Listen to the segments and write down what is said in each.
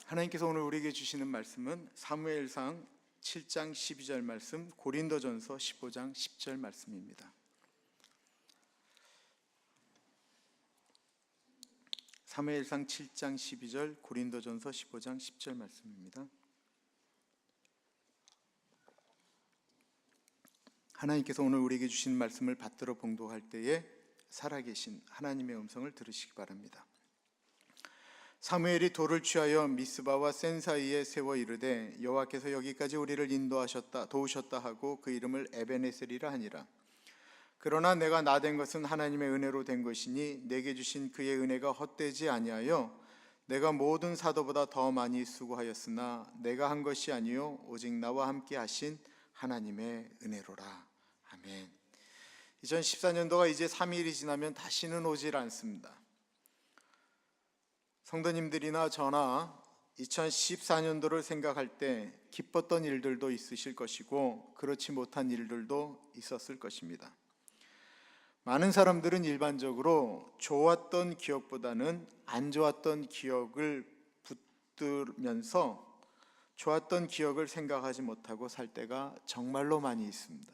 하나님께서 오늘 우리에게 주시는 말씀은 사무엘상 7장 12절 말씀, 고린도전서 15장 10절 말씀입니다. 사무엘상 7장 12절, 고린도전서 15장 10절 말씀입니다. 하나님께서 오늘 우리에게 주신 말씀을 받들어 봉독할 때에 살아계신 하나님의 음성을 들으시기 바랍니다. 사무엘이 돌을 취하여 미스바와 센 사이에 세워 이르되 여호와께서 여기까지 우리를 도우셨다 하고 그 이름을 에베네셀이라 하니라. 그러나 내가 나된 것은 하나님의 은혜로 된 것이니 내게 주신 그의 은혜가 헛되지 아니하여 내가 모든 사도보다 더 많이 수고하였으나 내가 한 것이 아니요 오직 나와 함께 하신 하나님의 은혜로라. 아멘. 2014년도가 이제 3일이 지나면 다시는 오질 않습니다. 성도님들이나 저나 2014년도를 생각할 때 기뻤던 일들도 있으실 것이고 그렇지 못한 일들도 있었을 것입니다. 많은 사람들은 일반적으로 좋았던 기억보다는 안 좋았던 기억을 붙들면서 좋았던 기억을 생각하지 못하고 살 때가 정말로 많이 있습니다.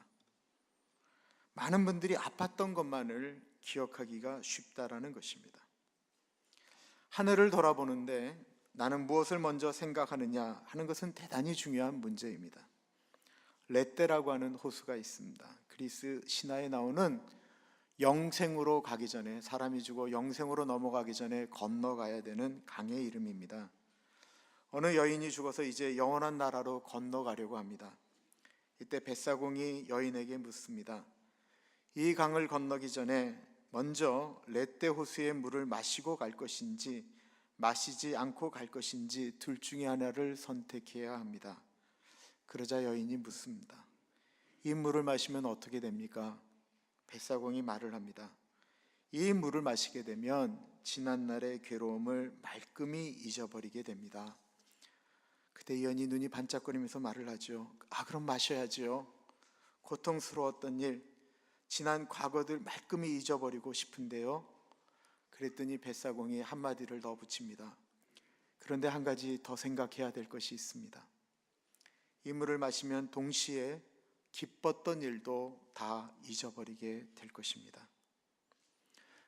많은 분들이 아팠던 것만을 기억하기가 쉽다라는 것입니다. 하늘을 돌아보는데 나는 무엇을 먼저 생각하느냐 하는 것은 대단히 중요한 문제입니다. 레떼라고 하는 호수가 있습니다. 그리스 신화에 나오는 영생으로 가기 전에, 사람이 죽어 영생으로 넘어가기 전에 건너가야 되는 강의 이름입니다. 어느 여인이 죽어서 이제 영원한 나라로 건너가려고 합니다. 이때 뱃사공이 여인에게 묻습니다. 이 강을 건너기 전에 먼저 레떼 호수의 물을 마시고 갈 것인지 마시지 않고 갈 것인지 둘 중에 하나를 선택해야 합니다. 그러자 여인이 묻습니다. 이 물을 마시면 어떻게 됩니까? 뱃사공이 말을 합니다. 이 물을 마시게 되면 지난날의 괴로움을 말끔히 잊어버리게 됩니다. 그때 여인이 눈이 반짝거리면서 말을 하죠. 그럼 마셔야죠. 고통스러웠던 일, 지난 과거들 말끔히 잊어버리고 싶은데요. 그랬더니 뱃사공이 한마디를 더 붙입니다. 그런데 한 가지 더 생각해야 될 것이 있습니다. 이 물을 마시면 동시에 기뻤던 일도 다 잊어버리게 될 것입니다.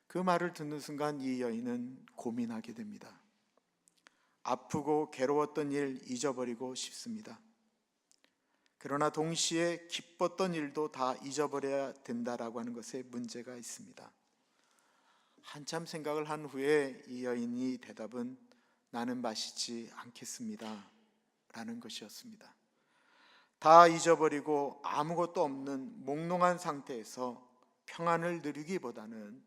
그 말을 듣는 순간 이 여인은 고민하게 됩니다. 아프고 괴로웠던 일 잊어버리고 싶습니다. 그러나 동시에 기뻤던 일도 다 잊어버려야 된다라고 하는 것에 문제가 있습니다. 한참 생각을 한 후에 이 여인이 대답은 나는 마시지 않겠습니다 라는 것이었습니다. 다 잊어버리고 아무것도 없는 몽롱한 상태에서 평안을 누리기보다는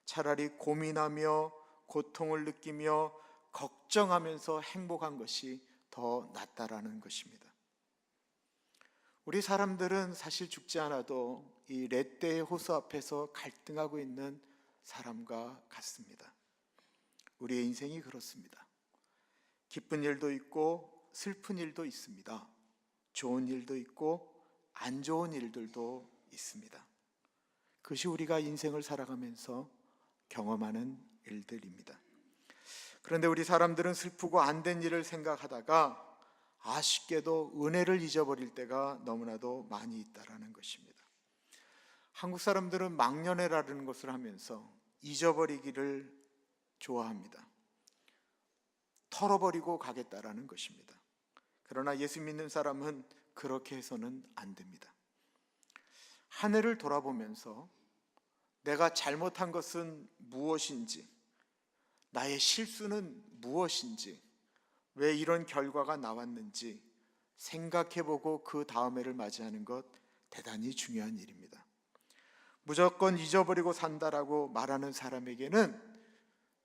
차라리 고민하며 고통을 느끼며 걱정하면서 행복한 것이 더 낫다라는 것입니다. 우리 사람들은 사실 죽지 않아도 이 레떼의 호수 앞에서 갈등하고 있는 사람과 같습니다. 우리의 인생이 그렇습니다. 기쁜 일도 있고 슬픈 일도 있습니다. 좋은 일도 있고 안 좋은 일들도 있습니다. 그것이 우리가 인생을 살아가면서 경험하는 일들입니다. 그런데 우리 사람들은 슬프고 안 된 일을 생각하다가 아쉽게도 은혜를 잊어버릴 때가 너무나도 많이 있다라는 것입니다. 한국 사람들은 망년회라는 것을 하면서 잊어버리기를 좋아합니다. 털어버리고 가겠다라는 것입니다. 그러나 예수 믿는 사람은 그렇게 해서는 안 됩니다. 한 해를 돌아보면서 내가 잘못한 것은 무엇인지, 나의 실수는 무엇인지, 왜 이런 결과가 나왔는지 생각해보고 그 다음 해를 맞이하는 것 대단히 중요한 일입니다. 무조건 잊어버리고 산다라고 말하는 사람에게는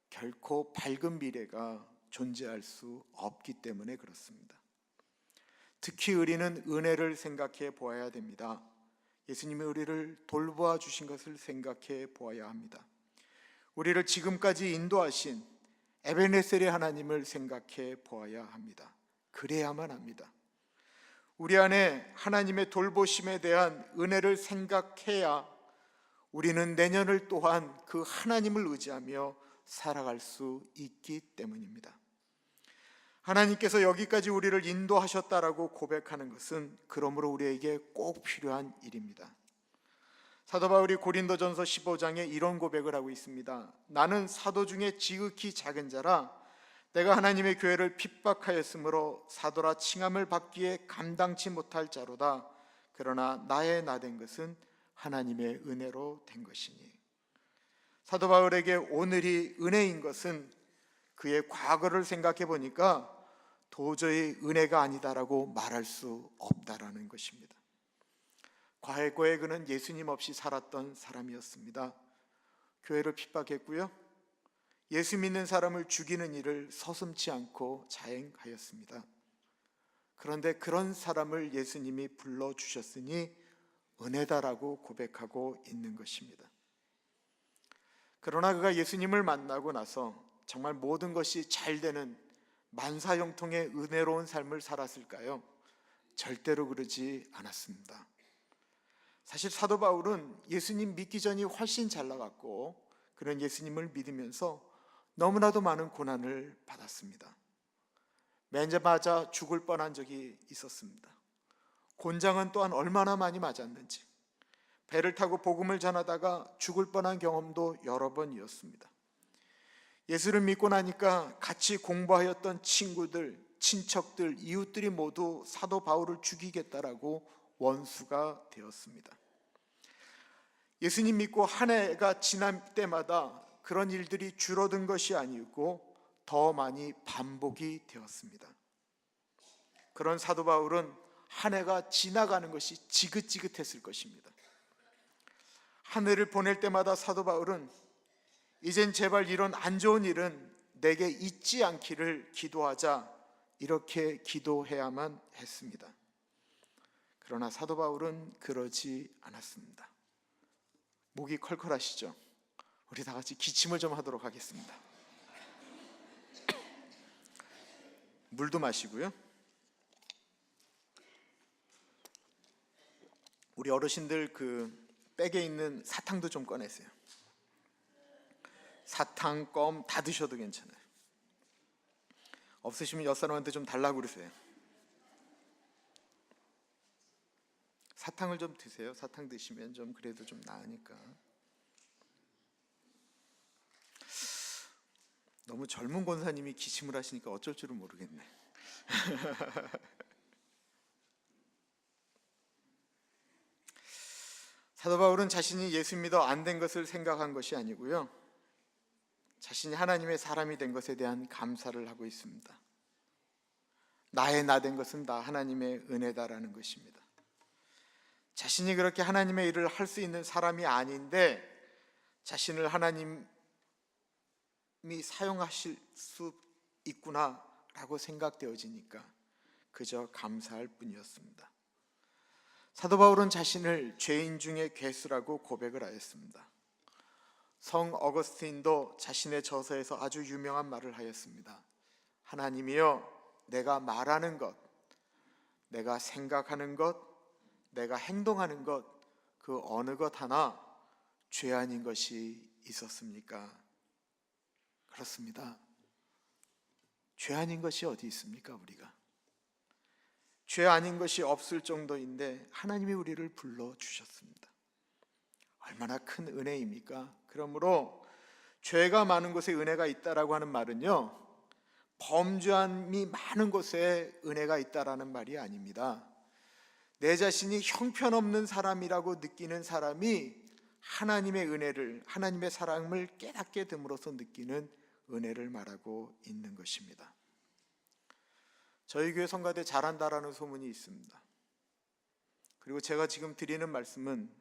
결코 밝은 미래가 존재할 수 없기 때문에 그렇습니다. 특히 우리는 은혜를 생각해 보아야 됩니다. 예수님이 우리를 돌보아 주신 것을 생각해 보아야 합니다. 우리를 지금까지 인도하신 에베네셀의 하나님을 생각해 보아야 합니다. 그래야만 합니다. 우리 안에 하나님의 돌보심에 대한 은혜를 생각해야 우리는 내년을 또한 그 하나님을 의지하며 살아갈 수 있기 때문입니다. 하나님께서 여기까지 우리를 인도하셨다라고 고백하는 것은 그러므로 우리에게 꼭 필요한 일입니다. 사도 바울이 고린도전서 15장에 이런 고백을 하고 있습니다. 나는 사도 중에 지극히 작은 자라 내가 하나님의 교회를 핍박하였으므로 사도라 칭함을 받기에 감당치 못할 자로다. 그러나 나의 나된 것은 하나님의 은혜로 된 것이니. 사도 바울에게 오늘이 은혜인 것은 그의 과거를 생각해 보니까 도저히 은혜가 아니다라고 말할 수 없다라는 것입니다. 과거에 그는 예수님 없이 살았던 사람이었습니다. 교회를 핍박했고요, 예수 믿는 사람을 죽이는 일을 서슴지 않고 자행하였습니다. 그런데 그런 사람을 예수님이 불러주셨으니 은혜다라고 고백하고 있는 것입니다. 그러나 그가 예수님을 만나고 나서 정말 모든 것이 잘 되는 만사형통의 은혜로운 삶을 살았을까요? 절대로 그러지 않았습니다. 사실 사도 바울은 예수님 믿기 전이 훨씬 잘 나갔고 그는 예수님을 믿으면서 너무나도 많은 고난을 받았습니다. 맨제 맞아 죽을 뻔한 적이 있었습니다. 곤장은 또한 얼마나 많이 맞았는지, 배를 타고 복음을 전하다가 죽을 뻔한 경험도 여러 번이었습니다. 예수를 믿고 나니까 같이 공부하였던 친구들, 친척들, 이웃들이 모두 사도 바울을 죽이겠다라고 원수가 되었습니다. 예수님 믿고 한 해가 지날 때마다 그런 일들이 줄어든 것이 아니고 더 많이 반복이 되었습니다. 그런 사도 바울은 한 해가 지나가는 것이 지긋지긋했을 것입니다. 한 해를 보낼 때마다 사도 바울은 이젠 제발 이런 안 좋은 일은 내게 있지 않기를 기도하자, 이렇게 기도해야만 했습니다. 그러나 사도 바울은 그러지 않았습니다. 목이 컬컬하시죠? 우리 다 같이 기침을 좀 하도록 하겠습니다. 물도 마시고요. 우리 어르신들 그 백에 있는 사탕도 좀 꺼내세요. 사탕, 껌 다 드셔도 괜찮아요. 없으시면 옆사람한테 좀 달라고 그러세요. 사탕을 좀 드세요. 사탕 드시면 좀 그래도 좀 나으니까. 너무 젊은 권사님이 기침을 하시니까 어쩔 줄은 모르겠네. 사도 바울은 자신이 예수 믿어 안 된 것을 생각한 것이 아니고요, 자신이 하나님의 사람이 된 것에 대한 감사를 하고 있습니다. 나의 나 된 것은 다 하나님의 은혜다라는 것입니다. 자신이 그렇게 하나님의 일을 할 수 있는 사람이 아닌데 자신을 하나님이 사용하실 수 있구나라고 생각되어지니까 그저 감사할 뿐이었습니다. 사도 바울은 자신을 죄인 중에 괴수라고 고백을 하였습니다. 성 어거스틴도 자신의 저서에서 아주 유명한 말을 하였습니다. 하나님이여, 내가 말하는 것, 내가 생각하는 것, 내가 행동하는 것, 그 어느 것 하나 죄 아닌 것이 있었습니까? 그렇습니다. 죄 아닌 것이 어디 있습니까? 우리가 죄 아닌 것이 없을 정도인데 하나님이 우리를 불러주셨습니다. 얼마나 큰 은혜입니까? 그러므로 죄가 많은 곳에 은혜가 있다라고 하는 말은요, 범죄함이 많은 곳에 은혜가 있다라는 말이 아닙니다. 내 자신이 형편없는 사람이라고 느끼는 사람이 하나님의 은혜를, 하나님의 사랑을 깨닫게 됨으로써 느끼는 은혜를 말하고 있는 것입니다. 저희 교회 성가대 잘한다라는 소문이 있습니다. 그리고 제가 지금 드리는 말씀은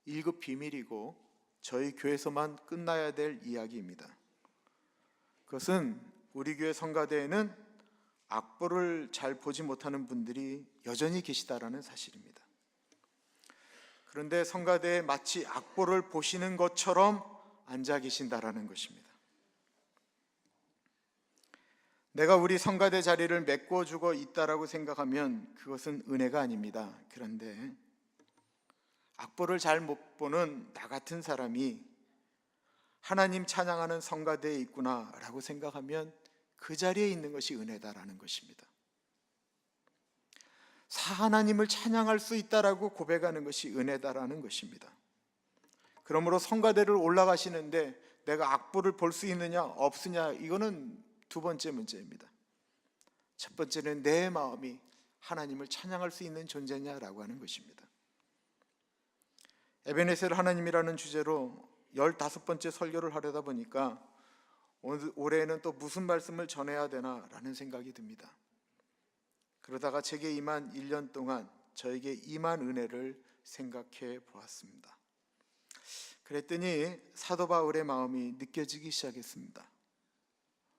1급 비밀이고 저희 교회에서만 끝나야 될 이야기입니다. 그것은 우리 교회 성가대에는 악보를 잘 보지 못하는 분들이 여전히 계시다라는 사실입니다. 그런데 성가대에 마치 악보를 보시는 것처럼 앉아 계신다라는 것입니다. 내가 우리 성가대 자리를 메꿔주고 있다라고 생각하면 그것은 은혜가 아닙니다. 그런데 악보를 잘 못 보는 나 같은 사람이 하나님 찬양하는 성가대에 있구나라고 생각하면 그 자리에 있는 것이 은혜다라는 것입니다. 하나님을 찬양할 수 있다라고 고백하는 것이 은혜다라는 것입니다. 그러므로 성가대를 올라가시는데 내가 악보를 볼 수 있느냐 없으냐, 이거는 두 번째 문제입니다. 첫 번째는 내 마음이 하나님을 찬양할 수 있는 존재냐라고 하는 것입니다. 에베네셀 하나님이라는 주제로 15번째 설교를 하려다 보니까 올해는 또 무슨 말씀을 전해야 되나라는 생각이 듭니다. 그러다가 제게 임한 1년 동안 저에게 임한 은혜를 생각해 보았습니다. 그랬더니 사도 바울의 마음이 느껴지기 시작했습니다.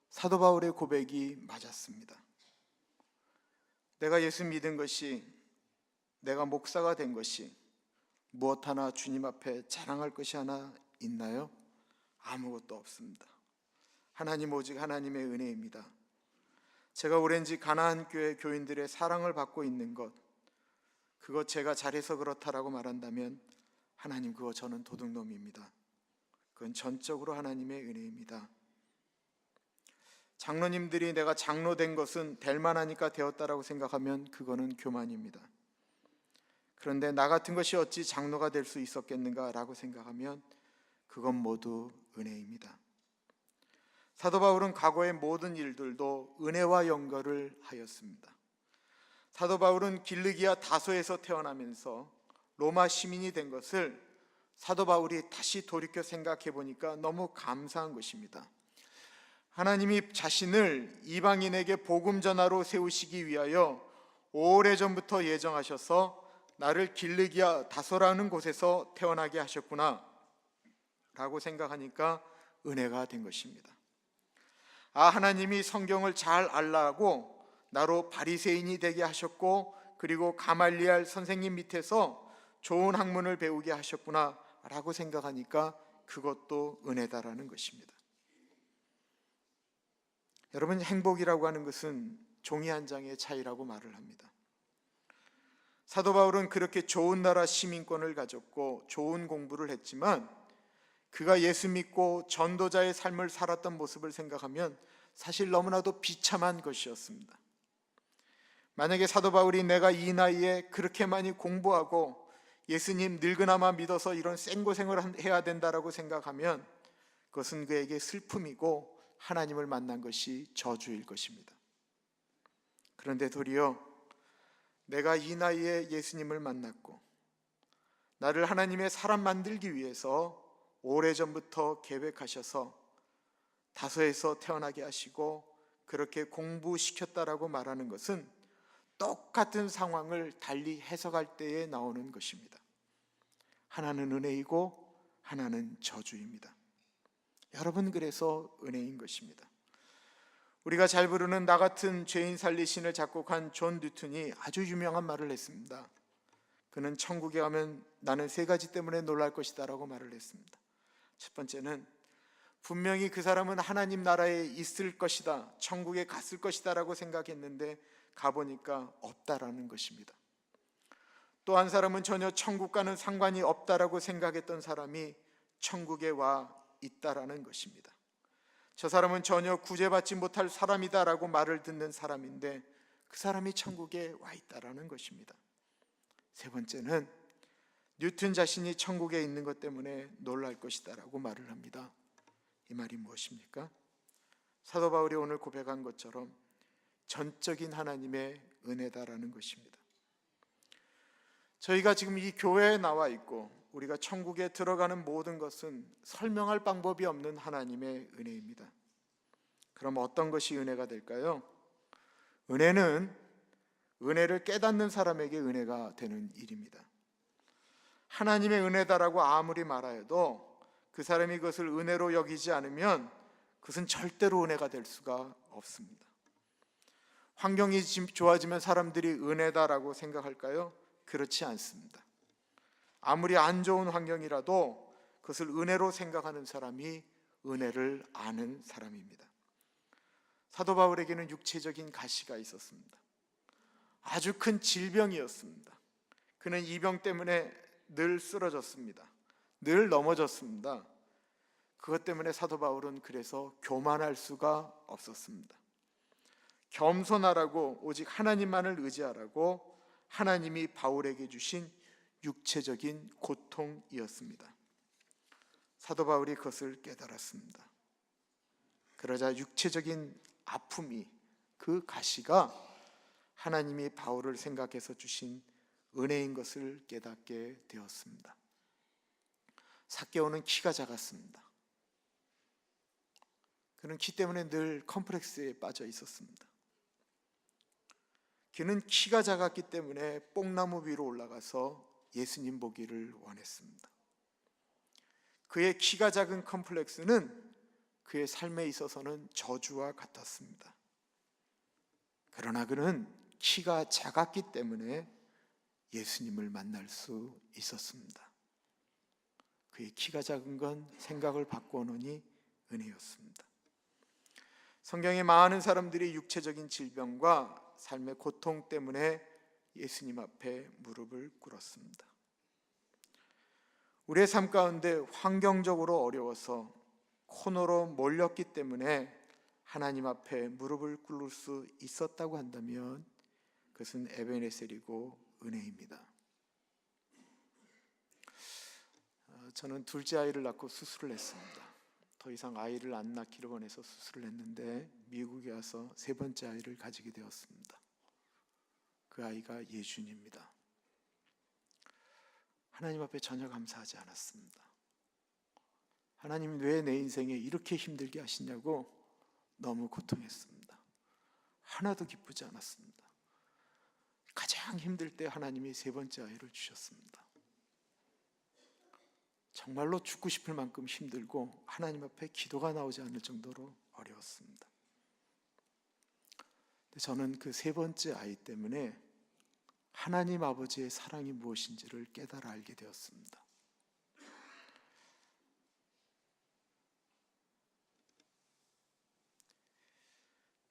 사도 바울의 고백이 맞았습니다. 내가 예수 믿은 것이, 내가 목사가 된 것이 무엇 하나 주님 앞에 자랑할 것이 하나 있나요? 아무것도 없습니다. 하나님, 오직 하나님의 은혜입니다. 제가 오랜지 가나안 교회 교인들의 사랑을 받고 있는 것, 그것 제가 잘해서 그렇다라고 말한다면 하나님, 그거 저는 도둑놈입니다. 그건 전적으로 하나님의 은혜입니다. 장로님들이 내가 장로 된 것은 될 만하니까 되었다라고 생각하면 그거는 교만입니다. 그런데 나 같은 것이 어찌 장로가 될 수 있었겠는가라고 생각하면 그건 모두 은혜입니다. 사도 바울은 과거의 모든 일들도 은혜와 연결을 하였습니다. 사도 바울은 길르기아 다소에서 태어나면서 로마 시민이 된 것을 사도 바울이 다시 돌이켜 생각해 보니까 너무 감사한 것입니다. 하나님이 자신을 이방인에게 복음 전하로 세우시기 위하여 오래전부터 예정하셔서 나를 길르기아 다소라는 곳에서 태어나게 하셨구나 라고 생각하니까 은혜가 된 것입니다. 하나님이 성경을 잘 알라고 나로 바리새인이 되게 하셨고, 그리고 가말리엘 선생님 밑에서 좋은 학문을 배우게 하셨구나 라고 생각하니까 그것도 은혜다라는 것입니다. 여러분, 행복이라고 하는 것은 종이 한 장의 차이라고 말을 합니다. 사도 바울은 그렇게 좋은 나라 시민권을 가졌고 좋은 공부를 했지만 그가 예수 믿고 전도자의 삶을 살았던 모습을 생각하면 사실 너무나도 비참한 것이었습니다. 만약에 사도 바울이 내가 이 나이에 그렇게 많이 공부하고 예수님 늙으나마 믿어서 이런 생고생을 해야 된다라고 생각하면 그것은 그에게 슬픔이고 하나님을 만난 것이 저주일 것입니다. 그런데 도리어 내가 이 나이에 예수님을 만났고 나를 하나님의 사람 만들기 위해서 오래전부터 계획하셔서 다소에서 태어나게 하시고 그렇게 공부시켰다라고 말하는 것은 똑같은 상황을 달리 해석할 때에 나오는 것입니다. 하나는 은혜이고 하나는 저주입니다. 여러분, 그래서 은혜인 것입니다. 우리가 잘 부르는 나 같은 죄인 살리신을 작곡한 존 뉴턴이 아주 유명한 말을 했습니다. 그는 천국에 가면 나는 3가지 때문에 놀랄 것이다 라고 말을 했습니다. 첫 번째는 분명히 그 사람은 하나님 나라에 있을 것이다, 천국에 갔을 것이다 라고 생각했는데 가보니까 없다라는 것입니다. 또 한 사람은 전혀 천국과는 상관이 없다라고 생각했던 사람이 천국에 와 있다라는 것입니다. 저 사람은 전혀 구제받지 못할 사람이다라고 말을 듣는 사람인데 그 사람이 천국에 와 있다라는 것입니다. 세 번째는 뉴턴 자신이 천국에 있는 것 때문에 놀랄 것이다라고 말을 합니다. 이 말이 무엇입니까? 사도 바울이 오늘 고백한 것처럼 전적인 하나님의 은혜다라는 것입니다. 저희가 지금 이 교회에 나와 있고 우리가 천국에 들어가는 모든 것은 설명할 방법이 없는 하나님의 은혜입니다. 그럼 어떤 것이 은혜가 될까요? 은혜는 은혜를 깨닫는 사람에게 은혜가 되는 일입니다. 하나님의 은혜다라고 아무리 말하여도 그 사람이 그것을 은혜로 여기지 않으면 그것은 절대로 은혜가 될 수가 없습니다. 환경이 좋아지면 사람들이 은혜다라고 생각할까요? 그렇지 않습니다. 아무리 안 좋은 환경이라도 그것을 은혜로 생각하는 사람이 은혜를 아는 사람입니다. 사도 바울에게는 육체적인 가시가 있었습니다. 아주 큰 질병이었습니다. 그는 이 병 때문에 늘 쓰러졌습니다. 늘 넘어졌습니다. 그것 때문에 사도 바울은 그래서 교만할 수가 없었습니다. 겸손하라고 오직 하나님만을 의지하라고 하나님이 바울에게 주신 육체적인 고통이었습니다. 사도 바울이 그것을 깨달았습니다. 그러자 육체적인 아픔이, 그 가시가 하나님이 바울을 생각해서 주신 은혜인 것을 깨닫게 되었습니다. 삭개오는 키가 작았습니다. 그는 키 때문에 늘 컴플렉스에 빠져 있었습니다. 그는 키가 작았기 때문에 뽕나무 위로 올라가서 예수님 보기를 원했습니다. 그의 키가 작은 컴플렉스는 그의 삶에 있어서는 저주와 같았습니다. 그러나 그는 키가 작았기 때문에 예수님을 만날 수 있었습니다. 그의 키가 작은 건 생각을 바꾸어놓으니 은혜였습니다. 성경에 많은 사람들이 육체적인 질병과 삶의 고통 때문에 예수님 앞에 무릎을 꿇었습니다. 우리의 삶 가운데 환경적으로 어려워서 코너로 몰렸기 때문에 하나님 앞에 무릎을 꿇을 수 있었다고 한다면 그것은 에베네셀이고 은혜입니다. 저는 둘째 아이를 낳고 수술을 했습니다. 더 이상 아이를 안 낳기를 원해서 수술을 했는데 미국에 와서 세 번째 아이를 가지게 되었습니다. 그 아이가 예준입니다. 하나님 앞에 전혀 감사하지 않았습니다. 하나님 왜 내 인생에 이렇게 힘들게 하시냐고 너무 고통했습니다. 하나도 기쁘지 않았습니다. 가장 힘들 때 하나님이 세 번째 아이를 주셨습니다. 정말로 죽고 싶을 만큼 힘들고 하나님 앞에 기도가 나오지 않을 정도로 어려웠습니다. 저는 그 세 번째 아이 때문에 하나님 아버지의 사랑이 무엇인지를 깨달아 알게 되었습니다.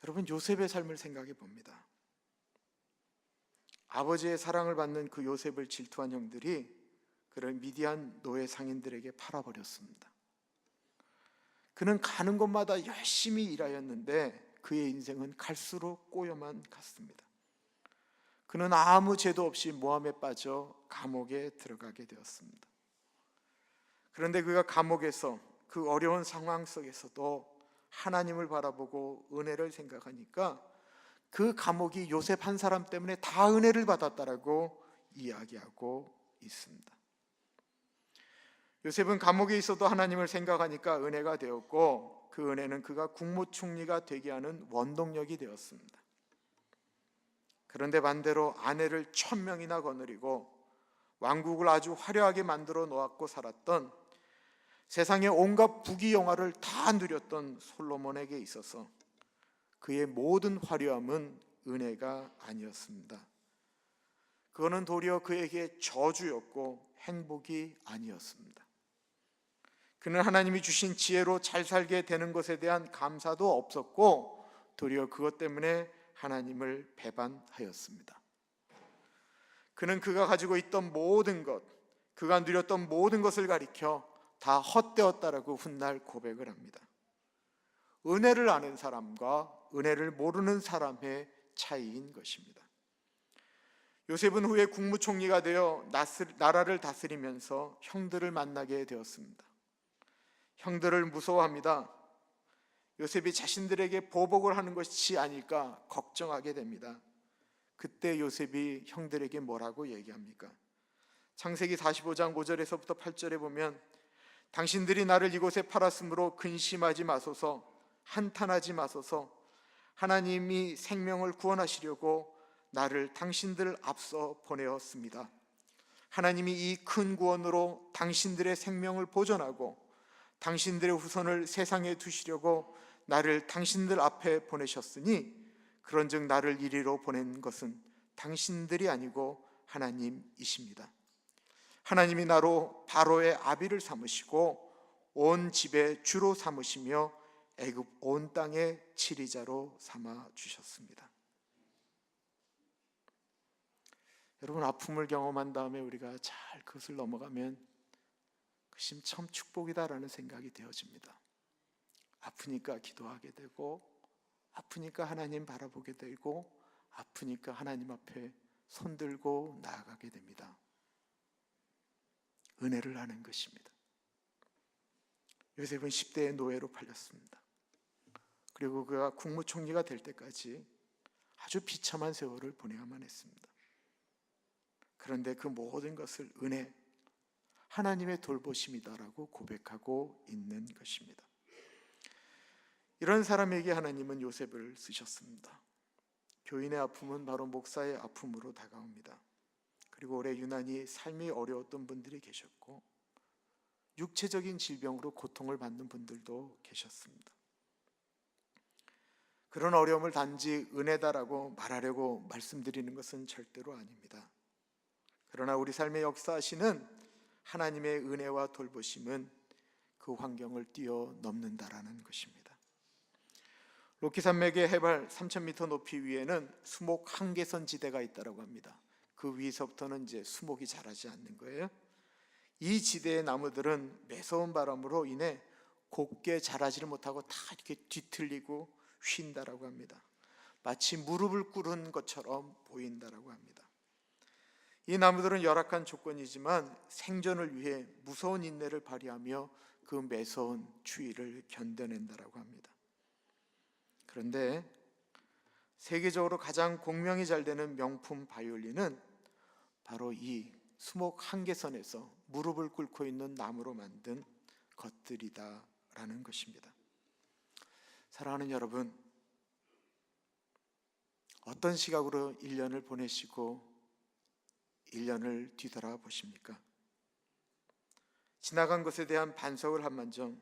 여러분, 요셉의 삶을 생각해 봅니다. 아버지의 사랑을 받는 그 요셉을 질투한 형들이 그런 미디안 노예 상인들에게 팔아버렸습니다. 그는 가는 곳마다 열심히 일하였는데 그의 인생은 갈수록 꼬여만 갔습니다. 그는 아무 죄도 없이 모함에 빠져 감옥에 들어가게 되었습니다. 그런데 그가 감옥에서 그 어려운 상황 속에서도 하나님을 바라보고 은혜를 생각하니까 그 감옥이 요셉 한 사람 때문에 다 은혜를 받았다라고 이야기하고 있습니다. 요셉은 감옥에 있어도 하나님을 생각하니까 은혜가 되었고 그 은혜는 그가 국무총리가 되게 하는 원동력이 되었습니다. 그런데 반대로 아내를 1000명이나 거느리고 왕국을 아주 화려하게 만들어 놓았고 살았던 세상의 온갖 부귀영화를 다 누렸던 솔로몬에게 있어서 그의 모든 화려함은 은혜가 아니었습니다. 그거는 도리어 그에게 저주였고 행복이 아니었습니다. 그는 하나님이 주신 지혜로 잘 살게 되는 것에 대한 감사도 없었고 도리어 그것 때문에 하나님을 배반하였습니다. 그는 그가 가지고 있던 모든 것, 그가 누렸던 모든 것을 가리켜 다 헛되었다라고 훗날 고백을 합니다. 은혜를 아는 사람과 은혜를 모르는 사람의 차이인 것입니다. 요셉은 후에 국무총리가 되어 나라를 다스리면서 형들을 만나게 되었습니다. 형들을 무서워합니다. 요셉이 자신들에게 보복을 하는 것이 아닐까 걱정하게 됩니다. 그때 요셉이 형들에게 뭐라고 얘기합니까? 창세기 45장 5절에서부터 8절에 보면 당신들이 나를 이곳에 팔았으므로 근심하지 마소서, 한탄하지 마소서. 하나님이 생명을 구원하시려고 나를 당신들 앞서 보내었습니다. 하나님이 이 큰 구원으로 당신들의 생명을 보존하고 당신들의 후손을 세상에 두시려고 나를 당신들 앞에 보내셨으니 그런즉 나를 이리로 보낸 것은 당신들이 아니고 하나님이십니다. 하나님이 나로 바로의 아비를 삼으시고 온 집의 주로 삼으시며 애굽 온 땅의 치리자로 삼아 주셨습니다. 여러분, 아픔을 경험한 다음에 우리가 잘 그것을 넘어가면 그것이 참 축복이다라는 생각이 되어집니다. 아프니까 기도하게 되고 아프니까 하나님 바라보게 되고 아프니까 하나님 앞에 손들고 나아가게 됩니다. 은혜를 아는 것입니다. 요셉은 10대의 노예로 팔렸습니다. 그리고 그가 국무총리가 될 때까지 아주 비참한 세월을 보내야만 했습니다. 그런데 그 모든 것을 은혜, 하나님의 돌보심이다라고 고백하고 있는 것입니다. 이런 사람에게 하나님은 요셉을 쓰셨습니다. 교인의 아픔은 바로 목사의 아픔으로 다가옵니다. 그리고 오래 유난히 삶이 어려웠던 분들이 계셨고 육체적인 질병으로 고통을 받는 분들도 계셨습니다. 그런 어려움을 단지 은혜다라고 말하려고 말씀드리는 것은 절대로 아닙니다. 그러나 우리 삶에 역사하시는 하나님의 은혜와 돌보심은 그 환경을 뛰어넘는다라는 것입니다. 로키 산맥의 해발 3,000m 높이 위에는 수목 한계선 지대가 있다고 합니다. 그 위에서부터는 이제 수목이 자라지 않는 거예요. 이 지대의 나무들은 매서운 바람으로 인해 곱게 자라지를 못하고 다 이렇게 뒤틀리고 휜다라고 합니다. 마치 무릎을 꿇은 것처럼 보인다라고 합니다. 이 나무들은 열악한 조건이지만 생존을 위해 무서운 인내를 발휘하며 그 매서운 추위를 견뎌낸다라고 합니다. 그런데 세계적으로 가장 공명이 잘 되는 명품 바이올린은 바로 이 수목 한계선에서 무릎을 꿇고 있는 나무로 만든 것들이다라는 것입니다. 사랑하는 여러분, 어떤 시각으로 1년을 보내시고 1년을 뒤돌아보십니까? 지나간 것에 대한 반성을 한만정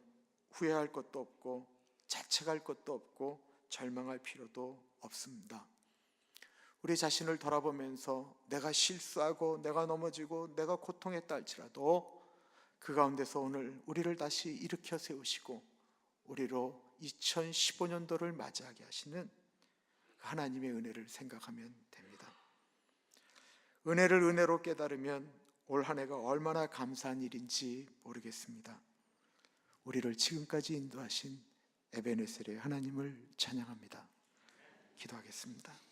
후회할 것도 없고 자책할 것도 없고 절망할 필요도 없습니다. 우리 자신을 돌아보면서 내가 실수하고 내가 넘어지고 내가 고통했다 할지라도 그 가운데서 오늘 우리를 다시 일으켜 세우시고 우리로 2015년도를 맞이하게 하시는 하나님의 은혜를 생각하면 됩니다. 은혜를 은혜로 깨달으면 올 한 해가 얼마나 감사한 일인지 모르겠습니다. 우리를 지금까지 인도하신 에베네셀의 하나님을 찬양합니다. 기도하겠습니다.